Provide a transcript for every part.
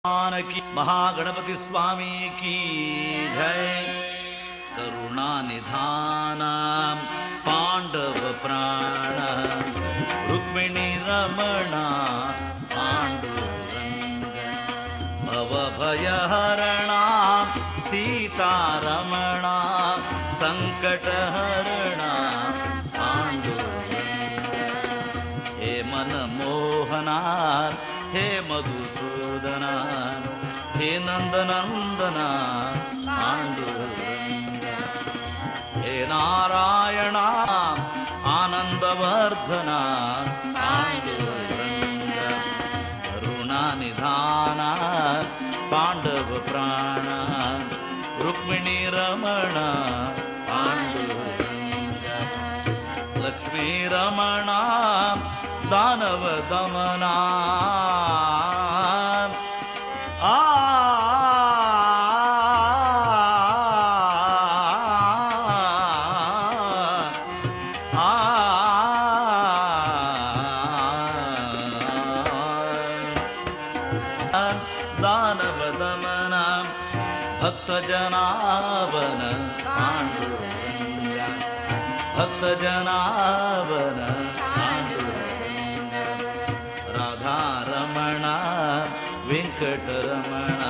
की महागणपति स्वामी की जय। करुणा निधान पांडव प्राण रुक्मिणी रमण पांडुरंग भवभयहरण सीतारमण संकटहरण पांडुरंग हे मनमोहना हे मधुसूदना हे नंदनंदना पांडुरंग हे नारायण आनंदवर्धना पांडुरंग करुणानिधान पांडव प्राण रुक्मिणी रमण पांडुरंग लक्ष्मी रमण दानव दमना दानव दमना भक्त जनावन पांडुरंग भक्त जनावन राधा रमण वेंकटरमण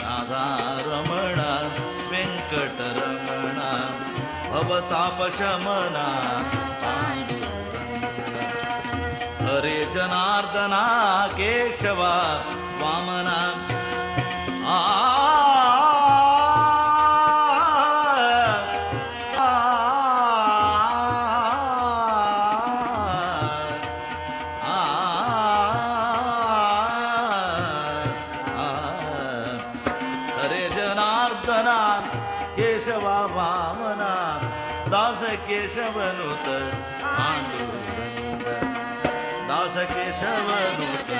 राधा रमण वेंकटरमण भवतापशमन पांडुरंग हरे जनार्दना केशवा वामना केशवा वामना दास केशवनुत पांडुरंग दास केशवनुत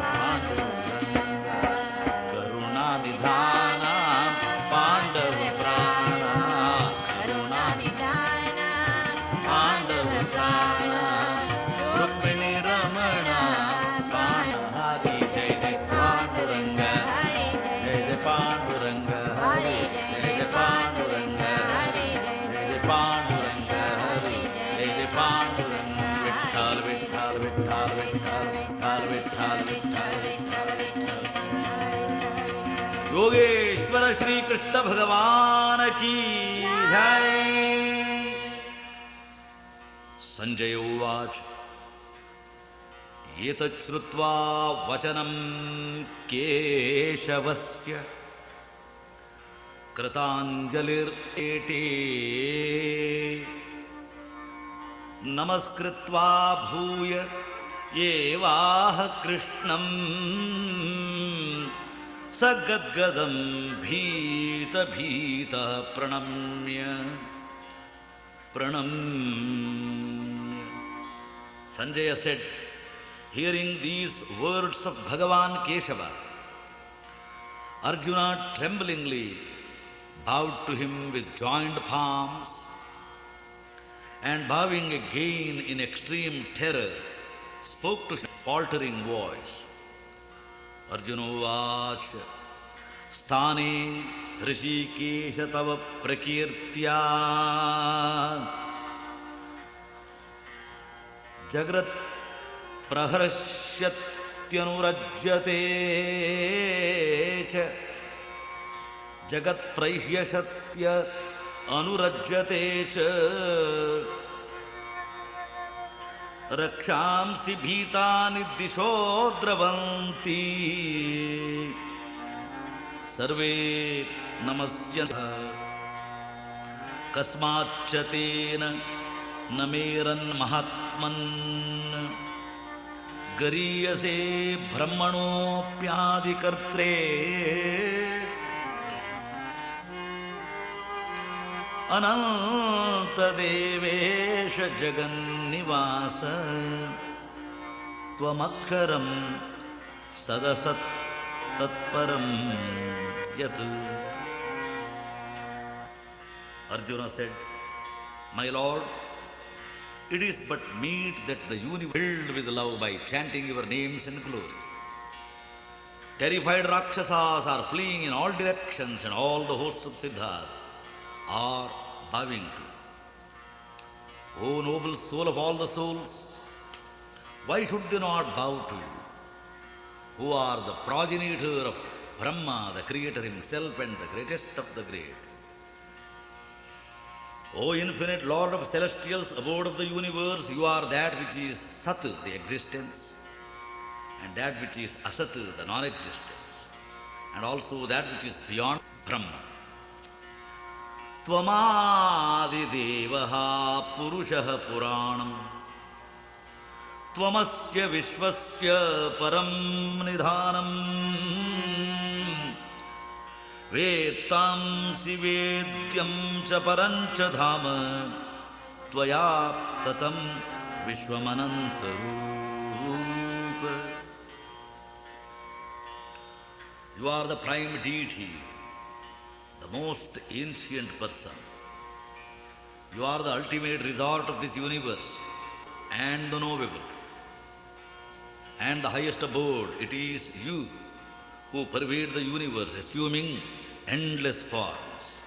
पांडुरंग करुणानिधान पांडव प्राण करुणानिधान पांडव प्राण रुक्मिणी रमण हरि जय जय पांडुरंग जय जय पांडुरंग पांडुरंग हरे जय पांडुरंग हरे जय पांडुरंग विठ्ठल विठ्ठल विठ्ठल विठ्ठल विठ्ठल विठ्ठल योगेश्वर श्री कृष्ण भगवान की जय। संजय उवाच एतत् श्रुत्वा वचनं केशवस्य कृताञ्जलिर्एटे नमस्कृत्वा भूय एवाह कृष्णं स गद्गदं भीतः प्रणम्य Sanjaya said, hearing these words of Bhagavan Keshava, Arjuna tremblingly bowed to him with joined palms and bowing again in extreme terror, spoke to him in a faltering voice. Arjuna uvacha sthane Hrishikesha tava prakirtya jagrat praharashyatyanurajyate cha जगत प्रह्यशत्य अनुरज्यते च रक्षांसि भीतानि दिशो द्रवन्ति सर्वे नमस्यन्तः कस्माच्च तेन न मेरन् महात्मन् गरीयसे ब्रह्मणोऽप्यादिकर्त्रे अनंत देवेश जगन्निवास त्वमक्षरं सदसत् तत्परं यत्. Arjuna said, my lord, it is but meet that the universe filled with love by chanting your names and glory. Terrified Rakshasas are fleeing in all directions, and all the hosts of Siddhas are bowing to you. O noble soul of all the souls, why should they not bow to you, who are the progenitor of Brahma, the creator himself and the greatest of the great? O infinite Lord of celestials, abode of the universe, you are that which is Sat, the existence, and that which is Asat, the non-existence, and also that which is beyond Brahma. Tvamadidevaha Purushaha Puranam Tvamasya Vishwasya Param Nidhanam Vetamsi Vedyam Cha Parancha Dhama Tvaya Tatam Vishwamanantarupa. You are the prime deity, the most ancient person. You are the ultimate resort of this universe and the knowable and the highest abode. It is you who pervade the universe, assuming endless forms.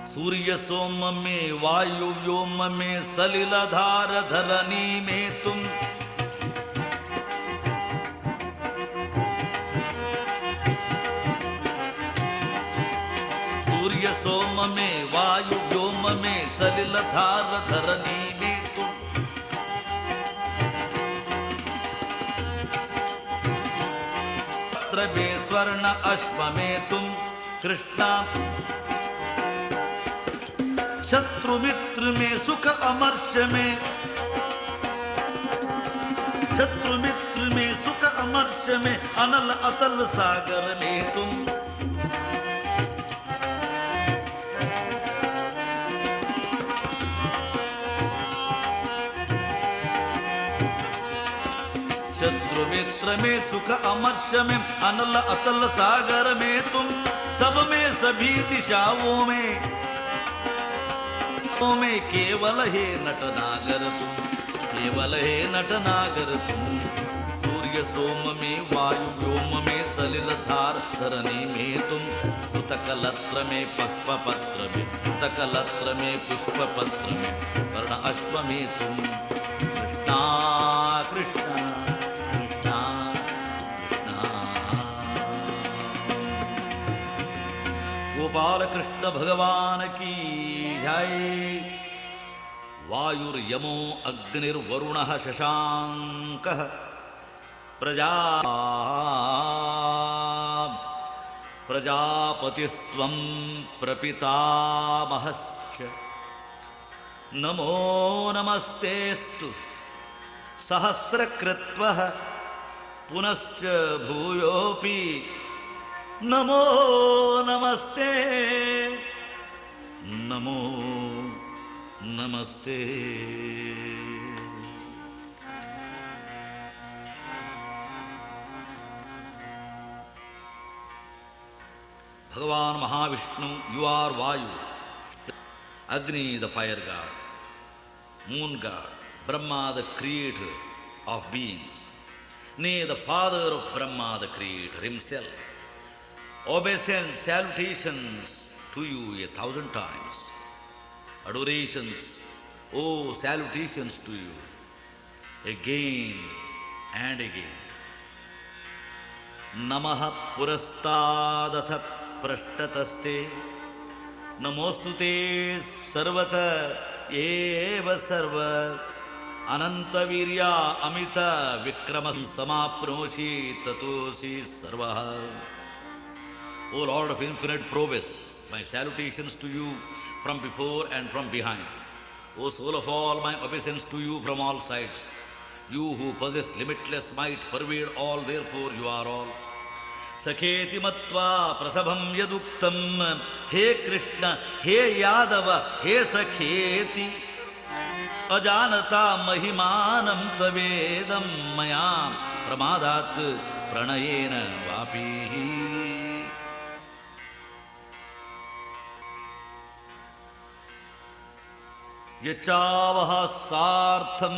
Surya Soma me, Vayu Vyoma me, Salila Dhara Dharani me tum. Surya Soma me, Vayu Vyoma me, Salila Dhara Dharani me tum. Patra me, Swarna Ashma me tum, Krishna. Shatru Mitra me, Sukha Amarsha me. Shatru Mitra me, Sukha Amarsha me, Anal Atal Sagar me tum. शत्रु मित्र में सुख अमर्ष में अनल अतल सागर में तुम सब में सभी दिशाओं में केवल हे नटनागर तुम, केवल हे नटनागर तुम. सूर्य सोम में वायु व्योम में सलिल धार धरनी में तुम. सुतकलत्र में पुष्पपत्र में, सुतकलत्र में पुष्पपत्र में वर्ण अश्व में तुम. कृष्णा कृष्णा गोपाल कृष्ण भगवान की जय. वायुर्यमो अग्निर्वरुणः शशांकः प्रजापतिस्त्वं प्रपितामहश्च. नमो नमस्तेस्तु सहस्रकृत्वः पुनश्च भूयोऽपि नमो नमस्ते. नमो नमस्ते. Bhagavan Mahavishnu, you are Vayu. Agni, the fire god. Moon god. Brahma, the creator of beings. Nay, the father of Brahma, the creator himself. Obeisance, salutations to you 1,000 times. Adorations, oh, salutations to you again and again. Namaha purastadatha prashtataste. Namostute sarvata eva sarva. Ananta virya amita vikramam samapnosi tatosi sarvaha. O Lord of infinite prowess, my salutations to you from before and from behind. O soul of all, my obeisance to you from all sides. You who possess limitless might, pervade all, therefore you are all. Sakheti matva prasabham yaduktam. He Krishna, he Yadava, he Sakheti. Ajanata mahimanam tavedam mayam pramadat pranayena vapi. Yachavaha sartham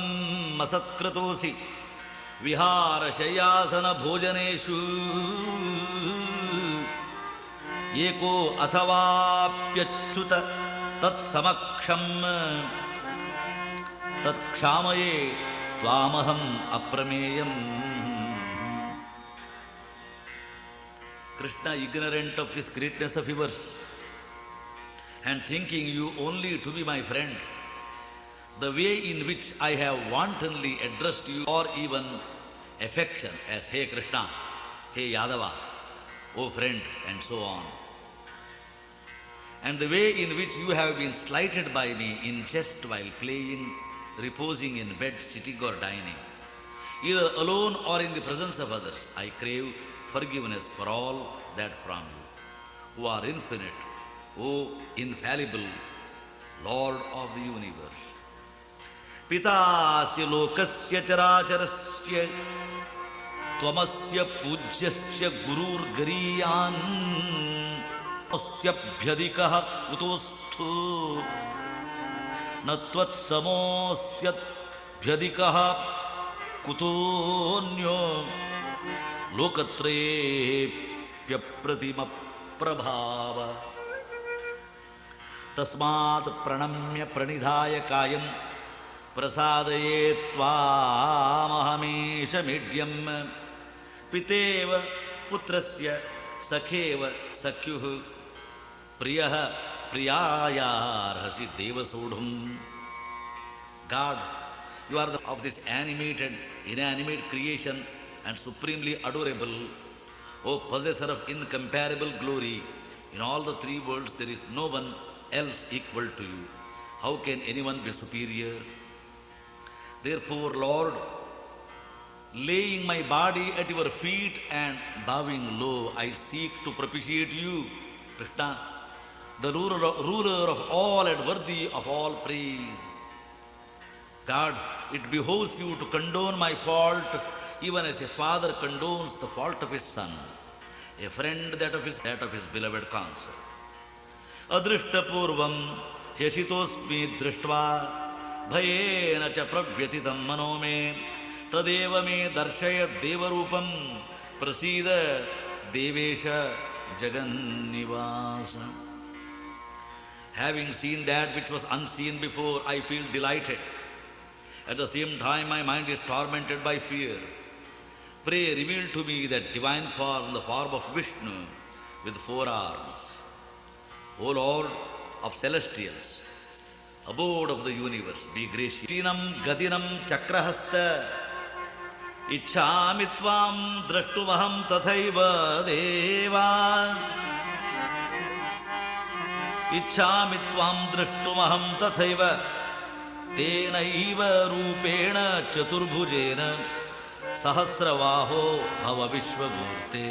masatkratosi ವಿಹಾರ ಶಯ್ಯಾಸನ ಭೋಜನೇಶು ಏಕೋ ಅಥವಾಪ್ಯಚ್ಯುತ ತತ್ಸಮಕ್ಷಂ ತತ್ಕ್ಷಾಮಯೇ ತ್ವಾಮಹಂ ಅಪ್ರಮೇಯಂ. Krishna, ignorant of this greatness of yours and thinking you only to be my friend, the way in which I have wantonly addressed you or even affection as Hey Krishna, Hey Yadava, oh friend, and so on, and the way in which you have been slighted by me in jest while playing, reposing in bed, sitting or dining, either alone or in the presence of others, I crave forgiveness for all that from you, who are infinite, O infallible Lord of the universe. Pitasya lokasya characharasya tvamasya pujyasya gurur gariyan astyabhyadikah kutosthu natvat samostyabhyadikah kutonyo लोकत्रयेऽप्यप्रतिम प्रभाव. तस्मात् प्रणम्य प्रणिधाय कायं प्रसादये त्वामहमीशमीड्यं पितेव पुत्रस्य सखेव सख्युः प्रियः प्रियायार्हसि देवसोढुम्. God, you are of this animated, inanimate creation and supremely adorable, O possessor of incomparable glory. In all the three worlds there is no one else equal to you. How can anyone be superior? Therefore, Lord, laying my body at your feet and bowing low, I seek to propitiate you, Krishna, the ruler of all and worthy of all praise. God, it behoves you to condone my fault, even as a father condones the fault of his son, a friend that of his beloved counsel. Adrishtapurvam hyasitosmi drishtva bhayena cha pravyatitam mano me tadeva me darshaya devarupam prasida devesha jagannivasa. Having seen that which was unseen before, I feel delighted. At the same time, my mind is tormented by fear. Pray, reveal to me that divine form, the form of Vishnu with 4 arms. O Lord of celestials, abode of the universe, be gracious. Tinam gadinam chakrahasta ichhami tvam drashtumaham tathaiva deva. Ichhami tvam drashtumaham tathaiva tenaiva rupena chaturbhujena sahasravaho bhava vishwamurte.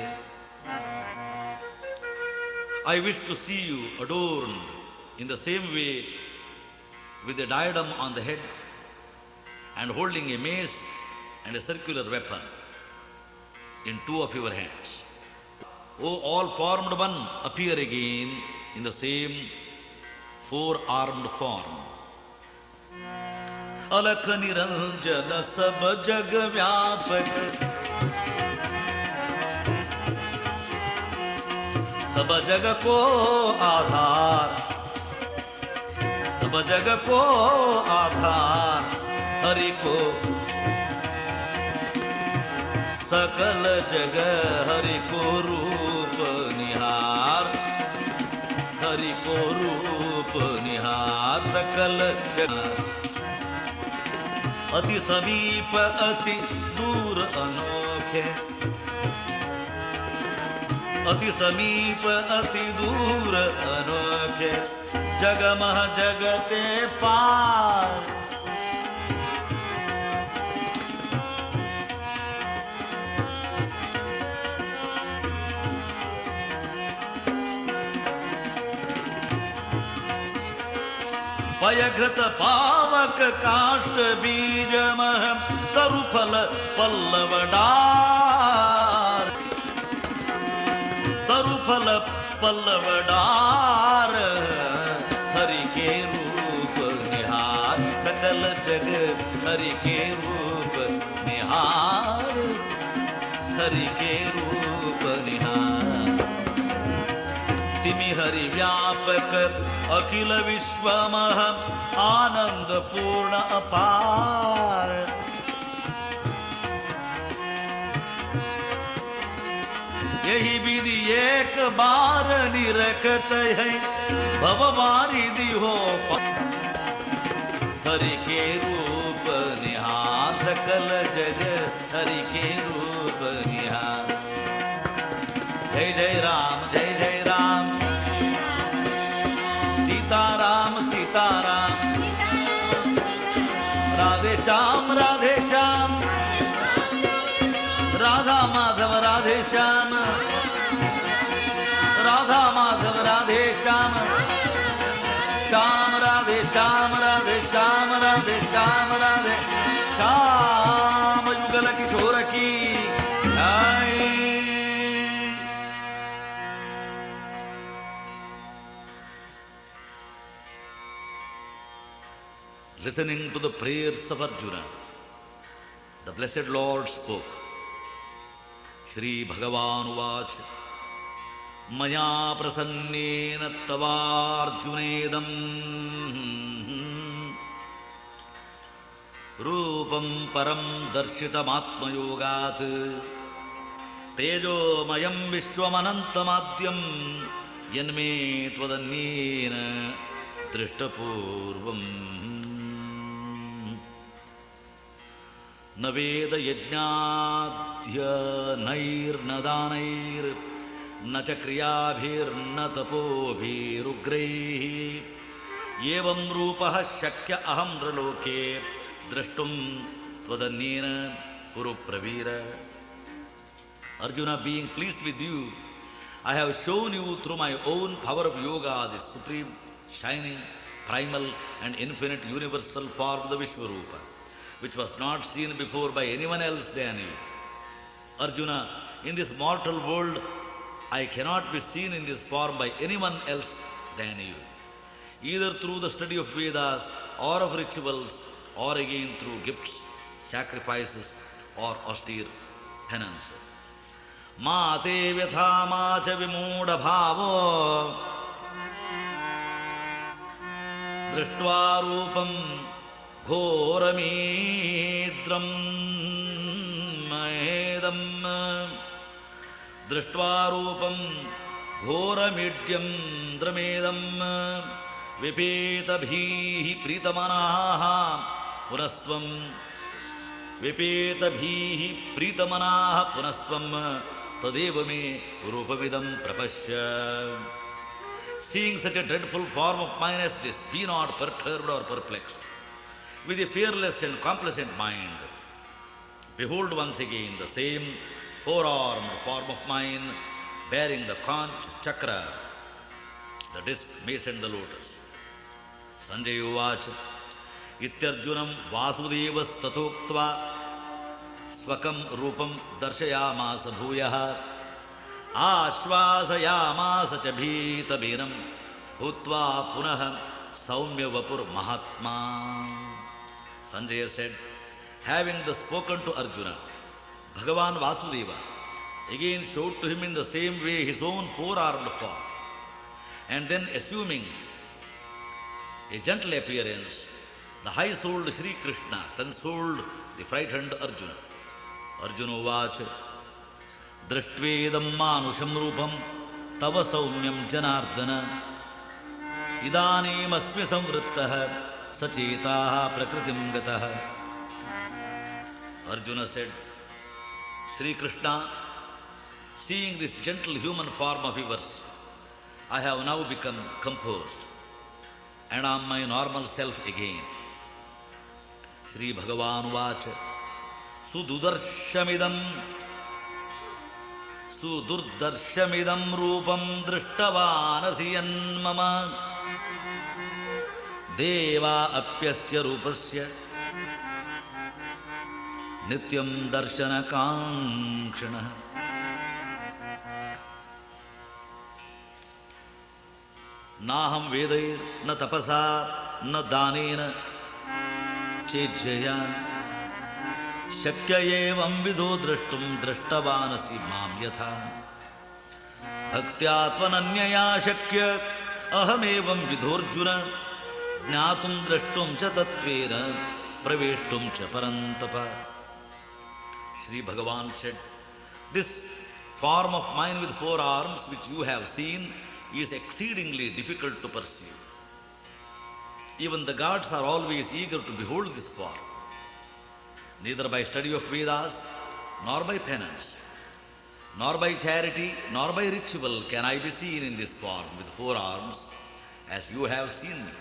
I wish to see you adorned in the same way with a diadem on the head and holding a mace and a circular weapon in 2 of your hands. O all formed one, appear again in the same 4-armed form. अलख निरंजन सब जग व्यापक सब जग को आधार सब जग को आधार हरि को सकल जग हरि को रूप निहार हरि को रूप निहार सकल जग अति समीप अति दूर अनोखे अति समीप अति दूर अनोखे जगमह जगते पार पयघृत पावक काष्ठ बीजमह तरुफल पल्लवडार तरुफल पल्लवडार हरि के रूप निहार सकल जग हरि के रूप निहार हरि के रूप निहार। तिमि हरि व्यापक अखिल विश्वमह आनंद पूर्ण अपार। यही विधि एक बार निरखत है भव वारिधि हो। हरि के रूप निहार सकल जग हरि के रूप निहार। जय जय राम जय जय राम सीताराम सीताराम राधे श्याम राधा माधव राधे श्याम राधा माधव राधे श्याम श्याम राधे श्याम राधे श्याम राधे श्याम राधे श्याम युगल किशोर की जय। Listening to the prayers of Arjuna, the blessed Lord spoke. Shri Bhagavan Uvach Maya prasannena tavarjunedam Rupam param darshitam yogat Tejo mayam vishwamanantamadyam Yanme tvadanyena drishtapurvam न वेद यज्ञाद्य नैर्न दानैर् न च क्रियाभिर्न तपोभिरुग्रैः एवं रूपः शक्य अहं नृलोके द्रष्टुं त्वदन्येन कुरु Pravir. Arjuna, being pleased with you, I have shown you through my own power of yoga the supreme, shining, primal and infinite universal form of the Vishwarupa, which was not seen before by anyone else than you. Arjuna, in this mortal world, I cannot be seen in this form by anyone else than you, either through the study of Vedas or of rituals, or again through gifts, sacrifices, or austere penances. Ma te vyatha ma cha vimuda bhavo drishtva rupam घोरमीद्रं महेदं दृष्ट्वा रूपं घोरमीड्यं द्रमेदं विपेतभीः प्रीतमनाः पुनस्त्वं विपेतभीः प्रीतमनाः पुनस्त्वं तदेव मे रूपमिदं प्रपश्य. Seeing such a dreadful form of mine as this, be not perturbed or perplexed. With a fearless and complacent mind, behold once again the same four-armed form of mine, bearing the conch chakra, the disc, mace and the lotus. Sanjaya Uvacha Ityarjunam Vasudevas Tatoktva Swakam Rupam Darshayamasa Bhuyaha Ashvasayamasa cha Bhita Bhinam Bhutva Punaha Saumya Vapur Mahatma. Sanjaya said, having thus spoken to Arjuna, Bhagavan Vasudeva again showed to him in the same way his own four-armed form, and then assuming a gentle appearance, the high-souled Sri Krishna consoled the frightened Arjuna. Arjuna Uvacha Drishtvedam Manusham Rupam Tava Saumyam Janardana Idanim Asmi Samvrittaha Sachetaha Prakritim Gataha. Arjuna said, Sri Krishna, seeing this gentle human form of yours, I have now become composed and am my normal self again. Sri Bhagavan Vacha Sudurdarshamidam Rupam Drishtavanasiyan Mama Deva Apyasya Rupasya Nityam Darshana Kankshana. Naham Vedair na tapasa na danena chejjaya ಶಕ್ಯ ಏವಂ ವಿಧೋ ದ್ರಷ್ಟುಂ ದೃಷ್ಟವಾನಸಿ ಮಾಂ ಯಥಾ ಭಕ್ತ್ಯಾತ್ಮನನ್ಯಯಾ ಶಕ್ಯ ಅಹಮೇವಂ ವಿಧೋರ್ಜುನ ಜ್ಞಾತುಂ ದ್ರಷ್ಟುಂ ಚ ತತ್ವೇನ ಪ್ರವೇಷ್ಟುಂ ಚ ಪರಂತಪ. Shri Bhagavan said, this form of mine with four arms which you have seen is exceedingly difficult to perceive. Even the gods are always eager to behold this form. Neither by study of Vedas, nor by penance, nor by charity, nor by ritual can I be seen in this form with four arms as you have seen me.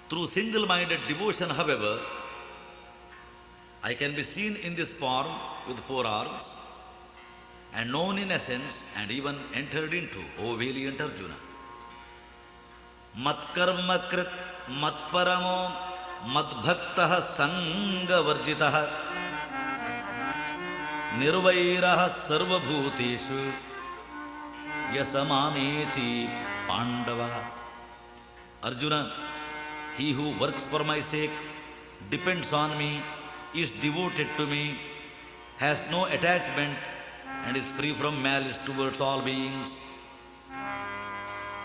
Through single-minded devotion, however, I can be seen in this form with four arms and known in essence and even entered into, O valiant Arjuna. Matkarma krit matparamo madbhaktah sangavarjitah nirvairah sarvabhuteshu yasamameti pandava. Arjuna, he who works for my sake, depends on me, is devoted to me, has no attachment and is free from malice towards all beings.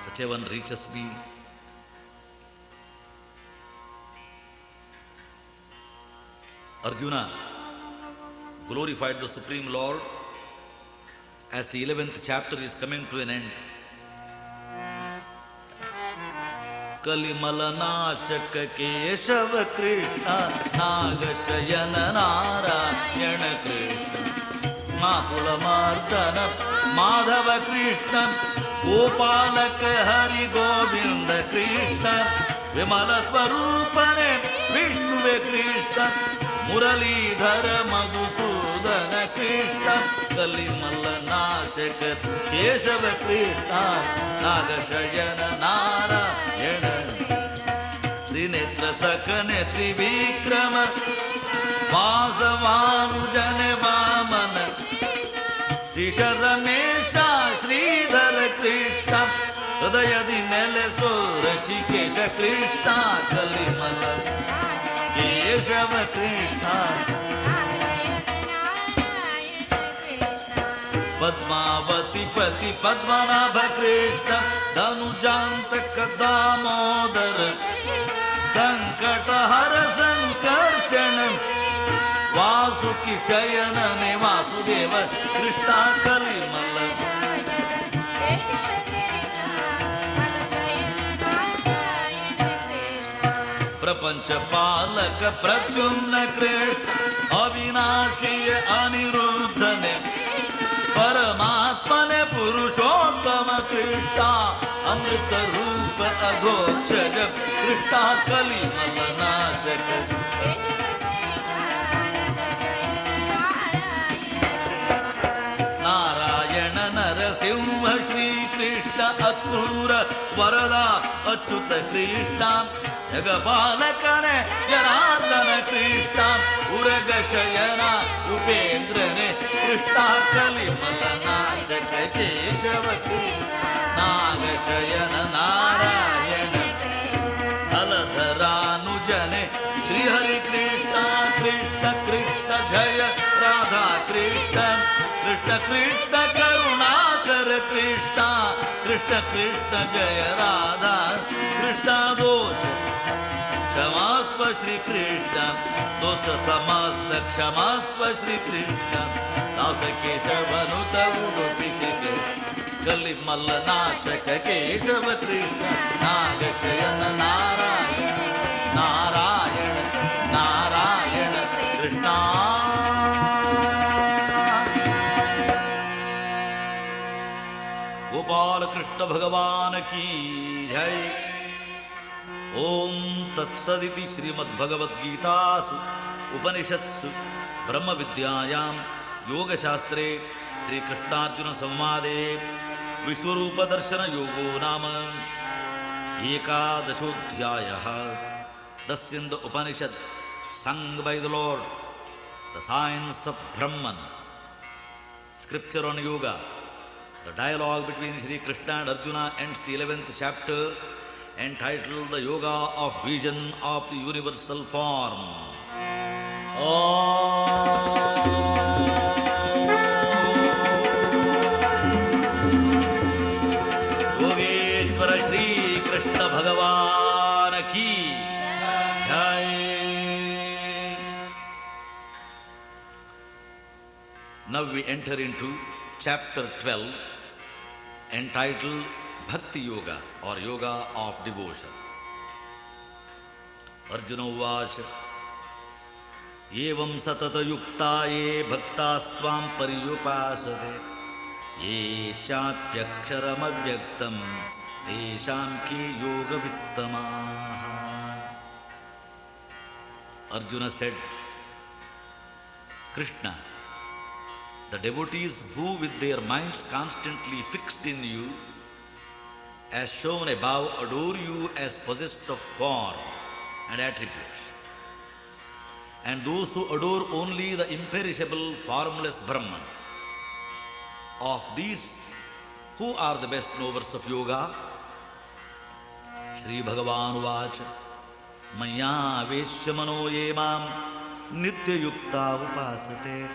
Such a one reaches me. Arjuna glorified the Supreme Lord as the 11th chapter is coming to an end. ಕಲಿಮಲನಾಶಕ Keshava Krishna ನಾಗಶಯನ ನಾರಾಯಣ ಕೃಷ್ಣ ಮಾತುಳ ಮಾರ್ದನ ಮಾಧವ ಕೃಷ್ಣ ಗೋಪಾಲಕ ಹರಿ ಗೋವಿಂದ ಕೃಷ್ಣ ವಿಮಲ ಸ್ವರೂಪನೆ ವಿಷ್ಣುವೆ ಕೃಷ್ಣ ಮುರಳೀಧರ ಮಧುಸೂದನ ಕೃಷ್ಣ ಕಲಿಮಲನಾಶಕ ಕೇಶವ ಕೃಷ್ಣ ನಾಗಶಯನ ನಾರಾಯಣ ತ್ರಿನೇತ್ರ ಸಕನೆ ತ್ರಿವಿಕ್ರಮ ವಾಸವಾನುಜನ ವಾಮನ ಶ್ರೀಶರಮೇಶ ಶ್ರೀಧರ ಕೃಷ್ಣ ಹೃದಯದಿ ನೆಲೆಸೋ ಋಷಿಕೇಶ ಕೃಷ್ಣ ಕಲಿಮಲ ಕೇಶವ ಕೃಷ್ಣ ಪದ್ಮಾವತಿ ಪತಿ ಪದ್ಮನಾಭ ಕೃಷ್ಣ ಧನುಜಾಂತಕ ದಾಮೋದರ ಸಂಕಟಹರ ಸಂಕರ್ಷಣ ವಾಸುಕಿ ಶಯನನೆ ವಾಸುದೇವ ಕೃಷ್ಣ ಕಲಿಮಲ ಪ್ರಪಂಚ ಪಾಲಕ ಪ್ರದ್ಯುಮ್ನ ಕೃಷ್ಣ ಅವಿನಾಶಿಯ ಅನಿರುದ್ಧನೆ ಪರಮಾತ್ಮನೆ ಪುರುಷೋತ್ತಮ ಕೃಷ್ಣ ಅಮೃತ ರೂಪ ಅಧೋಕ್ಷಜ ಕೃಷ್ಣ ಕಲಿಮಲನಾಶಕ ನಾರಾಯಣ ನರಸಿಂಹ ಶ್ರೀಕೃಷ್ಣ ಅಕ್ರೂರ ವರದ ಅಚ್ಯುತ ಕೃಷ್ಣ ಜಗಪಾಲಕನೆ ಜನಾರ್ದನ ಕೃಷ್ಣ ಉರಗ ಶಯನ ಉಪೇಂದ್ರನೆ ಕೃಷ್ಣ ಕಲಿಮಲನಾಶಕ ಕೇಶವ ನಾಗಶಯನ ನಾರಾಯಣ ಹಲಧರಾನುಜನೆ ಶ್ರೀಹರಿ ಕೃಷ್ಣ ಕೃಷ್ಣ ಕೃಷ್ಣ ಜಯ ರಾಧಾ ಕೃಷ್ಣ ಕೃಷ್ಣ ಕೃಷ್ಣ ಕರುಣಾಕರ ಕೃಷ್ಣ ಕೃಷ್ಣ ಕೃಷ್ಣ ಜಯ ರಾಧಾ ಕೃಷ್ಣ ದೋಷ ಕ್ಷಮಾಸ್ವ ಶ್ರೀಕೃಷ್ಣ ದೋಷ ಸಮಾಸ್ತ ಕ್ಷಮಾಸ್ವ ಶ್ರೀಕೃಷ್ಣ ದಾಸ ಕೇಶವನುತ ಉಡುಪಿ ಕಲಿಮಲನಾಶಕ ಕೇಶವ ಕೃಷ್ಣ ನಾಗಶಯನ ನಾರಾಯಣ ನಾರಾಯಣ ನಾರಾಯಣ ಕೃಷ್ಣ. ಗೋಪಾಲ ಕೃಷ್ಣ ಭಗವಾನ key ಜೈ. ಓಂ ತತ್ಸದಿತಿ ಶ್ರೀಮದ್ಭಗವದ್ಗೀತಾಸು ಉಪನಿಷತ್ಸು ಬ್ರಹ್ಮವಿದ್ಯಾಯಾಂ ಯೋಗಶಾಸ್ತ್ರೇ ಶ್ರೀಕೃಷ್ಣಾರ್ಜುನ ಸಂವಾದೇ ವಿಶ್ವರೂಪದರ್ಶನ ಯೋಗೋ ನಾಮ ಏಕಾದಶೋಧ್ಯಾಯಃ. Thus in the Upanishad sung by the Lord, the science of Brahman, scripture on yoga, the dialogue between Sri Krishna and Arjuna ends the 11th chapter entitled The Yoga of Vision of the Universal Form. Yogeshwar Shri Krishna भगवान की जय. Now we enter into chapter 12 entitled Bhakti Yoga or Yoga of Devotion. Arjuna Uvacha Evam satata yukta ye bhaktastvam pariyupasate ye chapyaksharam avyaktam tesham ke yoga vittamaha. Arjuna said, Krishna, the devotees who with their minds constantly fixed in you, as shown above, adore you as possessed of form and attributes. And those who adore only the imperishable, formless Brahman. Of these, who are the best knowers of yoga? Sri Bhagavan Vacha Maya Veshya Mano Ye Mam Nitya Yukta Upasate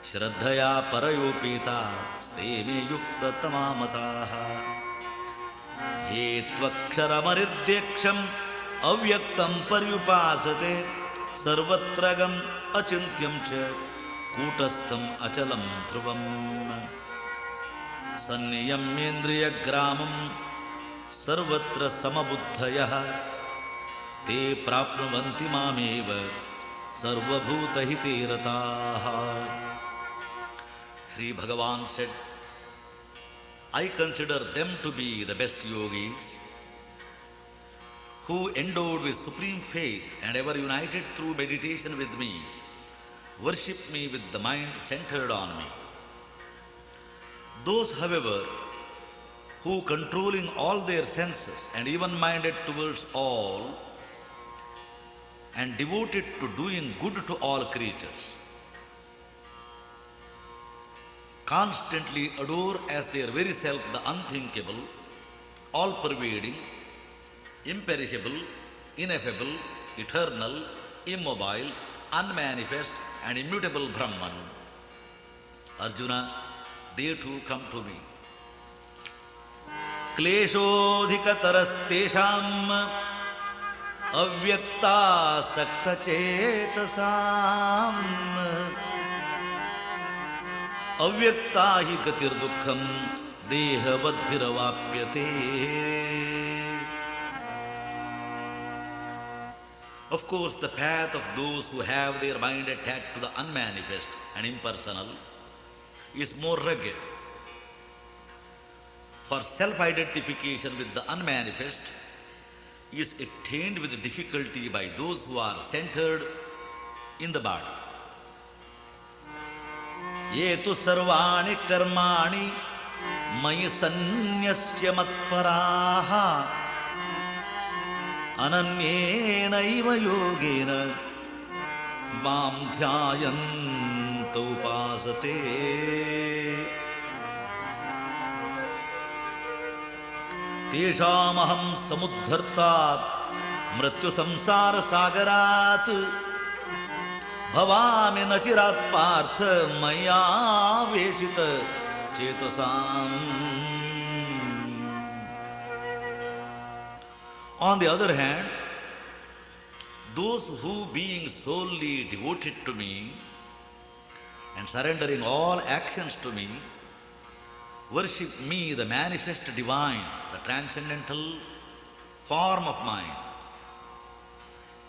Shraddhaya Parayopita Steme Yukta Tamamataha Ye Tvaksharamaridyaksham Avyaktam Paryupasate Sarvatragam Achintyam Cha Kutastam Achalam Dhruvam Sanniyam Mendriya Gramam Sarvatra Samabuddhayah Te Prapnuvanti Mameva Sarvabhuta Hite Rataha. Sri Bhagavan said, I consider them to be the best yogis who, endowed with supreme faith and ever united through meditation with me, worship me with the mind centered on me. Those, however, who, controlling all their senses and even-minded towards all and devoted to doing good to all creatures, constantly adore as their very self the unthinkable, all-pervading, imperishable, ineffable, eternal, immobile, unmanifest and immutable Brahman. Arjuna, they too come to me. Kleshodhikatarastesham avyakta sakta chetasam avyakta hi gatir dukkham dehavadbhiravapyate. Of course, the path of those who have their mind attached to the unmanifest and impersonal is more rugged. For self-identification with the unmanifest is attained with difficulty by those who are centered in the body. Ye tu sarvani karmani mayi sanyasya matparaha ananyena iva yogena mam dhyayanta upasate. Teshamaham samuddhartat mrityu samsara sagarat bhavami nachirat partha maya veshita chetasam. On the other hand, those who, being solely devoted to me and surrendering all actions to me, worship me, the manifest divine, the transcendental form of mind,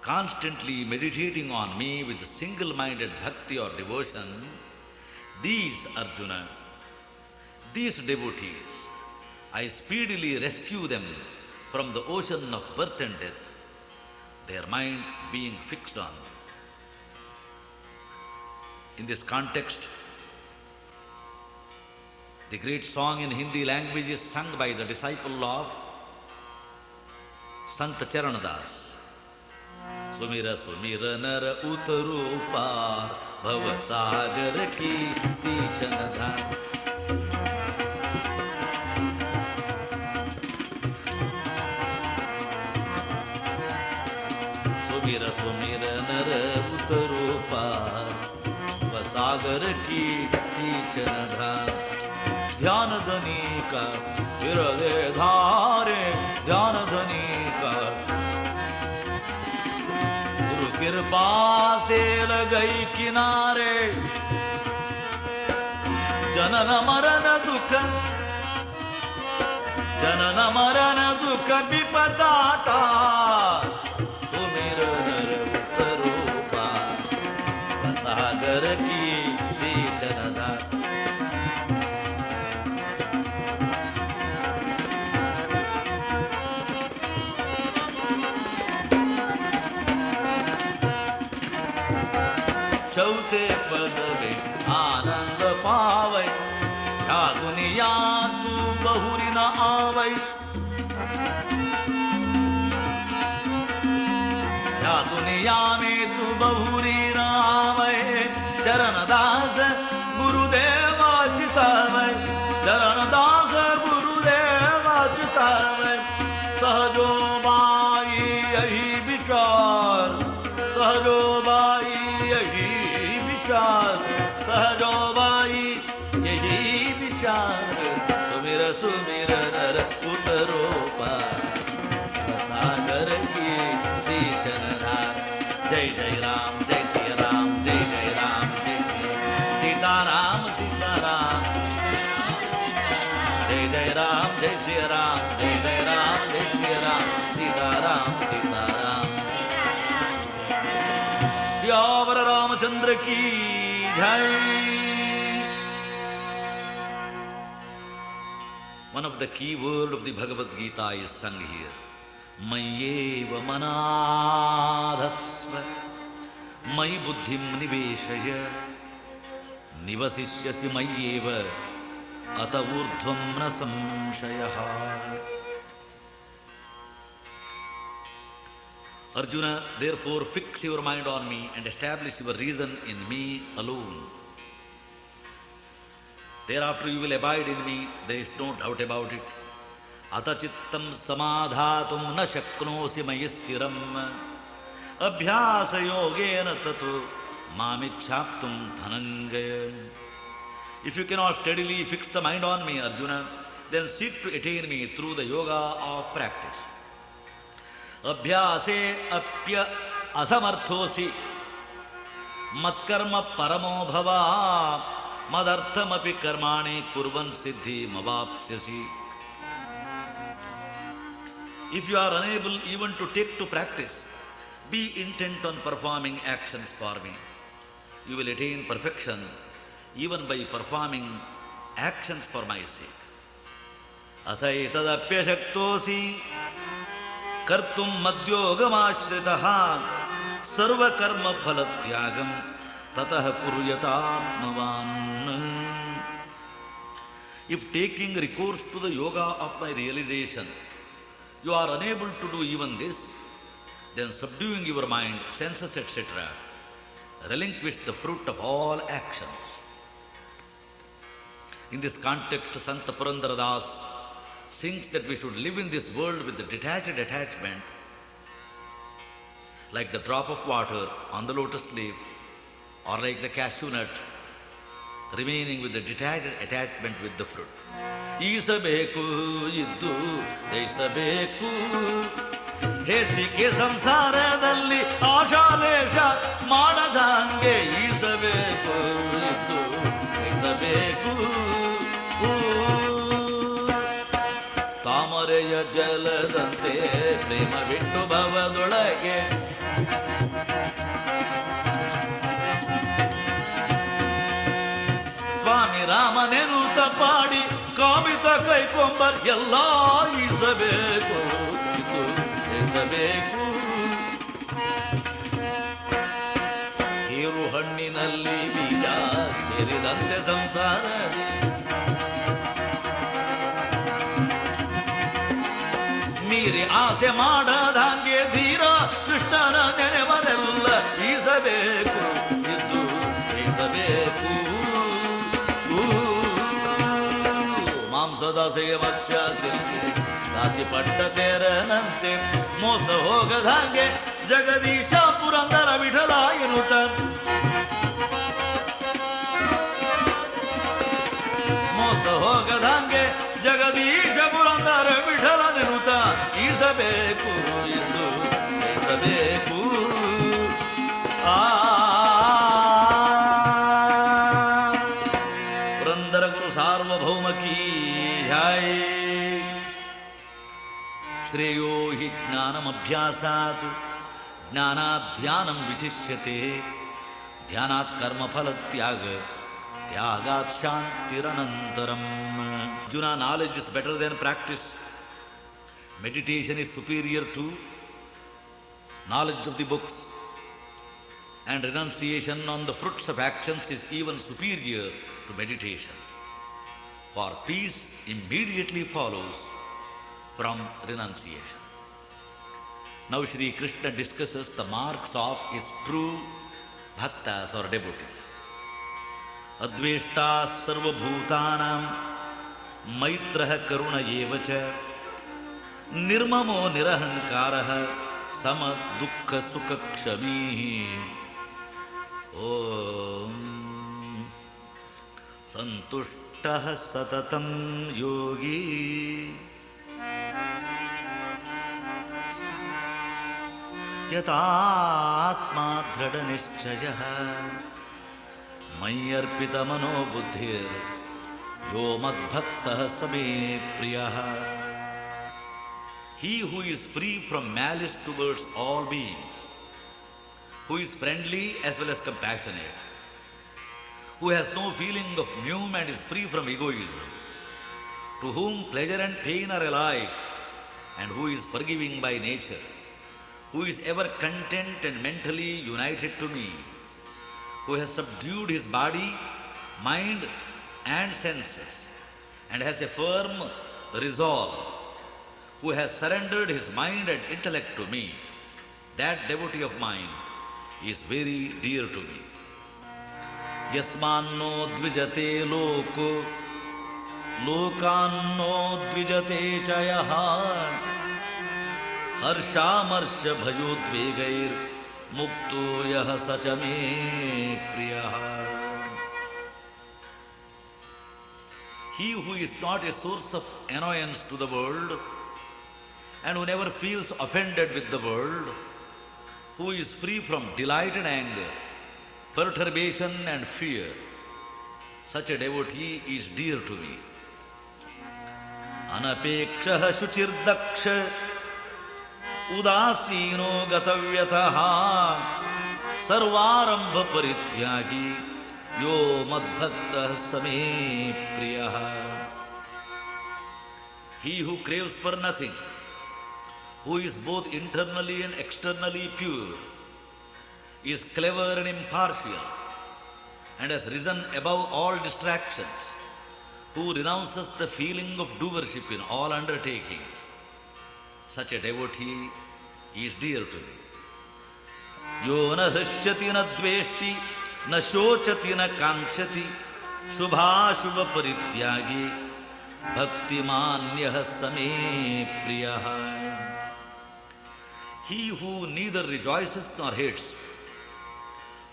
constantly meditating on me with single-minded bhakti or devotion, these, Arjuna, these devotees, I speedily rescue them from the ocean of birth and death, their mind being fixed on me. In this context, the great song in Hindi language is sung by the disciple of Sant Keshvadas. Sumira sumira nara utaru par bhava sagar ki tichanadha. Sumira sumira nara utaru ದೀಚನದ ಧ್ಯಾನದನೀಕ ಇರದೆ ಧಾರೆ ಧ್ಯಾನದನೀಕ ಗುರು ಕೃಪಾ ತೇಲ ಗೈ ಕಿನಾರೆ ಜನನ ಮರಣ ದುಃಖ ಜನನ ಮರಣ ದುಃಖ ವಿಪದಾಟ ಸುಮಿರ ರೂಪ ಸಾಗರ ಕಿ ದೀಚನದ चौथे पद में आनंद पावै या दुनिया तू बहुरी न आवै या दुनिया में तू बहुरी न आवै चरणदास गुरुदेव चितावै चरणदास गुरुदेव चितावै सहजो बाई यही विचार सहजो बाई यही विचार सहजो बाई यही विचार सुमिर सुमिर नर उतरोप सागर की दीचनधार जय जय राम जय श्री राम जय जय राम जय सीताराम सीताराम जय जय राम जय श्री राम जय जय राम जय श्री राम सीताराम सीताराम श्यावर रामचंद्र की जय. One of the key words of the Bhagavad Gita is sung here. Mayyeva manadhasva mayi buddhim niveshaya nivasishyasi mayyeva ata urdhvam na samshayaha. Arjuna, therefore fix your mind on me and establish your reason in me alone. Thereafter you will abide in me, there is no doubt about it. Atachittam samadhatum na shaknosi mayistiram abhyasa yogena tatu mamichhaptum dhananjaya. If you cannot steadily fix the mind on me, Arjuna, then seek to attain me through the yoga of practice. अभ्यासे अप्य असमर्थोसि मत्कर्म परमो भवा मदर्थमपि कर्माणि कुर्वन् सिद्धिमवाप्स्यसि. If you are unable even to take to practice, be intent on performing actions for me. You will attain perfection even by performing actions for my sake. अथैतदप्य शक्तोसि कर्तुम मद्योगमाश्रितः सर्वकर्म फलत्यागं ततः कुर्यतात्मवान्. If taking recourse to the yoga of my realization, you are unable to do even this, then subduing your mind, senses, etc., relinquish the fruit of all actions. In this context, Sant Purandaradas sings that we should live in this world with the detached attachment, like the drop of water on the lotus leaf, or like the cashew nut, remaining with the detached attachment with the fruit. Isabeku iddu daisabeku hesike samsaradalli ashalesha madadange isabeku iddu daisabeku ತಾಮರೆಯ ಜಲದಂತೆ ಪ್ರೇಮ ಬಿಟ್ಟು ಭವದೊಳಗೆ ಸ್ವಾಮಿ ರಾಮನೆನುತ ಪಾಡಿ ಕಾಮಿತ ಕೈಕೊಂಬ ಎಲ್ಲ ಇಸಬೇಕು ಇದು ಎಸಬೇಕು. ಕೀರು ಹಣ್ಣಿನಲ್ಲಿ ಬೀಜ ಸೇರಿದಂತೆ ಸಂಸಾರದಿ ಮೀರಿ ಆಸೆ ಮಾಡದಂಗೆ ಧೀರ ಕೃಷ್ಣನ ನೆನೆವರೆಲ್ಲ ಈಸಬೇಕು ಇದ್ದು ಈಸಬೇಕು. ಮಾಂಸದ ಸೇವಕ್ಷ ತಿರುಗಿ ದಾಸಿ ಪಟ್ಟ ತೇರನಂತೆ ಮೋಸ ಹೋಗದಂಗೆ ಜಗದೀಶ ಪುರಂದರ ವಿಠಲ ಎನ್ನುತ್ತ ತಿಳಿಯಬೇಕು ಎಂದು ತಿಳಿಸಬೇಕು. ಆ ಪುರಂದರ ಗುರು ಸಾರ್ವಭೌಮಕೀ ಜೈ. ಶ್ರೇಯೋ ಹಿ ಜ್ಞಾನಮಭ್ಯಾಸಾತ್ ಜ್ಞಾನಾಧ್ಯಾನಂ ವಿಶಿಷ್ಯತೆ. ಧ್ಯಾನಾತ್ ಕರ್ಮಫಲ ತ್ಯಾಗ, ತ್ಯಾಗಾತ್ ಶಾಂತಿರನಂತರಂ. Arjuna, knowledge is better than practice. Meditation is superior to knowledge of the books. And renunciation on the fruits of actions is even superior to meditation. For peace immediately follows from renunciation. Now Shri Krishna discusses the marks of his true bhaktas or devotees. Adveshta sarvabhutanam maitrah karuna evacha nirmamo nirahankarah sama dukkha sukha kshamihi. Om santushtah satatam yogi yatatma dhrada nischayah mayyarpita mano buddhir yo madbhaktah same priyah. He who is free from malice towards all beings, who is friendly as well as compassionate, who has no feeling of mume and is free from egoism, to whom pleasure and pain are alike, and who is forgiving by nature, who is ever content and mentally united to me, who has subdued his body, mind and senses, and has a firm resolve, who has surrendered his mind and intellect to me, that devotee of mine is very dear to me. Yasmanno dvijate loko lokanno dvijate chayaha harshamarshya bhayodvegair mukto yah sachame priyaha. He who is not a source of annoyance to the world and who never feels offended with the world, who is free from delight and anger, perturbation and fear, such a devotee is dear to me. Anapekshah shuchirdaksha udasino gatavyataha sarvarambha parityagi yo madbhaktah same priyah. He who craves for nothing, who is both internally and externally pure, is clever and impartial, and has risen above all distractions, who renounces the feeling of doership in all undertakings, such a devotee is dear to me. Yo na hrishyati na dveshti na shochati na kankshati shubha shubha parityagi bhaktimanyah same priyah. He who neither rejoices nor hates,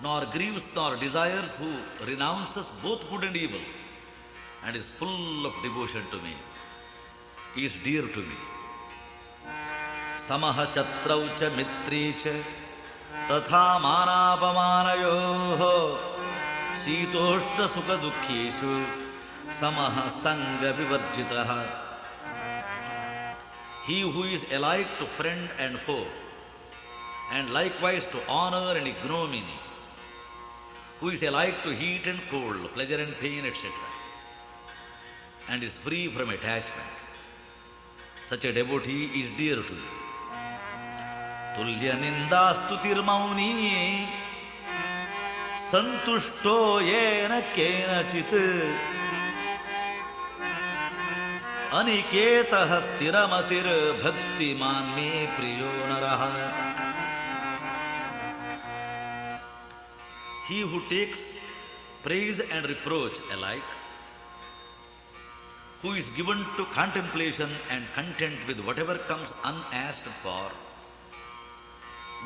nor grieves nor desires, who renounces both good and evil, and is full of devotion to me, is dear to me. Samaha shatrau cha mitri cha tatha manapamanayoh sitoshna sukha dukkheshu samaha sanga vivarjitah. He who is alike to friend and foe, and likewise to honor and ignominy, who is alike to heat and cold, pleasure and pain, etc., and is free from attachment, such a devotee is dear to me. Tulya nindastutir mauni santushto yena kenachit aniketah sthiramatir bhaktiman me priyo naraha. He who takes praise and reproach alike, who is given to contemplation and content with whatever comes unasked for,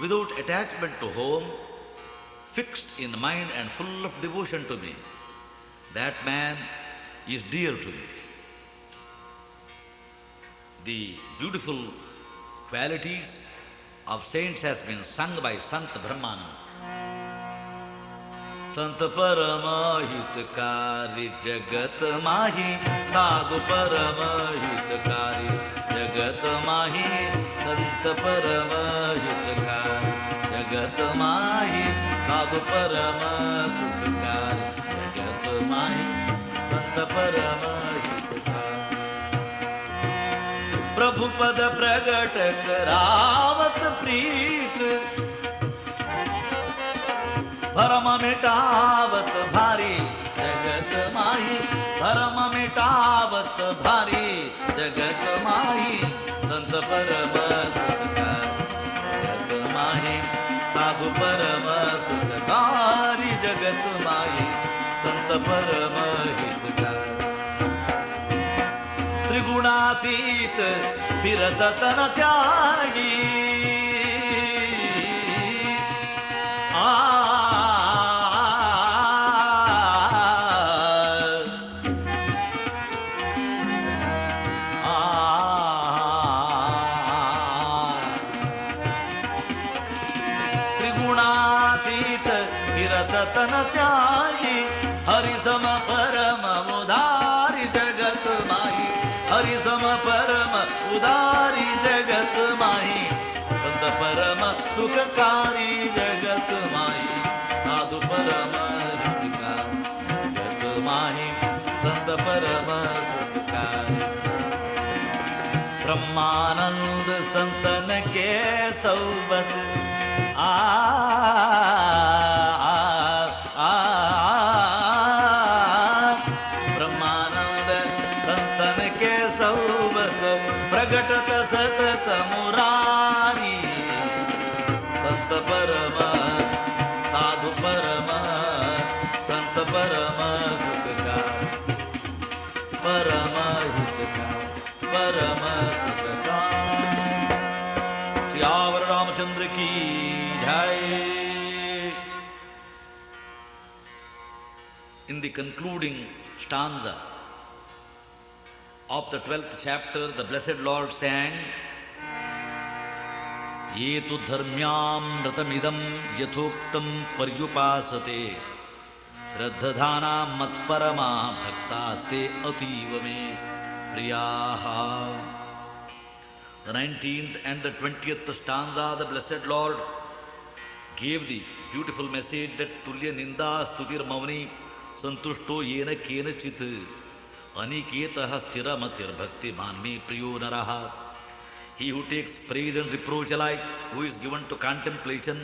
without attachment to home, fixed in mind and full of devotion to me, that man is dear to me. The beautiful qualities of saints has been sung by Sant Brahmanand. संत परम हितकारी जगत माही, साधु परम हितकारी जगत माही, संत परम हितकारी जगत माही, साधु परम हितकारी जगत माही, संत परम हितकारी। प्रभु पद प्रगट करावत प्रीत, भरम मिटावत भारी जगत माही, भरम मिटावत भारी जगत माही, संत परम जगत माही, साधु परम सुखकारी जगत माही, संत परम हितकारी। त्रिगुणातीत फिरत तन त्यागी, तन त्यागी, हरि सम परम उदारी जगत माही, हरि सम परम उदारी जगत माही, संत परम सुखकारी जगत माही, साधु परम हितकारी जगत माही, संत परम सुखकारी। ब्रह्मानंद संतन के सौबत ब्रह्मानंद संतन के सौबत प्रगटत सतत मुरारी, संत परम साधु परम संत परम सुखकारी, परम हितकारी परम सुखकारी। श्यावर रामचंद्र की जय। In the concluding stanza of the 12th chapter, the Blessed Lord sang, Ye tu dharmyamritamidam yathoktam paryupasate, Shraddhadhana matparama bhaktaste ativa me priyaha. The 19th and the 20th stanza, the Blessed Lord gave the beautiful message that Tulya Ninda Stutir Mavani Santushto Yena Kenachit Aniketaha Stira Matir Bhakti Manmi Priyo Naraha. He who takes praise and reproach alike, who is given to contemplation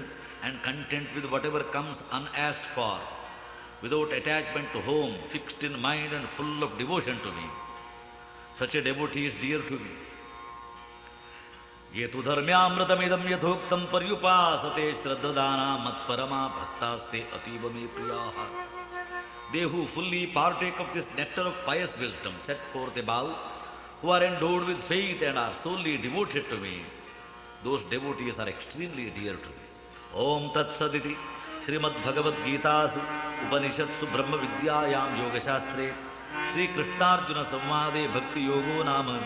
and content with whatever comes unasked for, without attachment to home, fixed in mind and full of devotion to me. Such a devotee is dear to me. Ye tu dharmyamritamidam yathoktam paryupasate, shraddhadana matparama bhaktaste ativa me priyaha. They who fully partake of this nectar of pious wisdom set forth above, who are endowed with faith and are solely devoted to me, those devotees are extremely dear to me. Om Tat Saditi Srimad Bhagavad Gita Upanishadsu Brahma Vidyayam Yoga Shastre Sri Krishnarjuna Samvade Bhakti Yogo Nama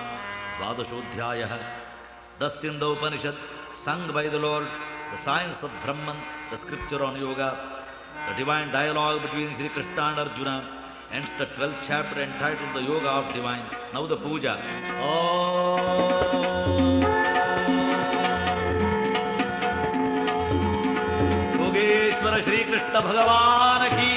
Dvadashodhyayaha. Thus in the Upanishad, sung by the Lord, the science of Brahman, the scripture on yoga, the divine dialogue between Sri Krishna and Arjuna, and the 12th chapter entitled The Yoga of Divine. Now the puja. Om Yogeshwara Sri Krishna Bhagavan ki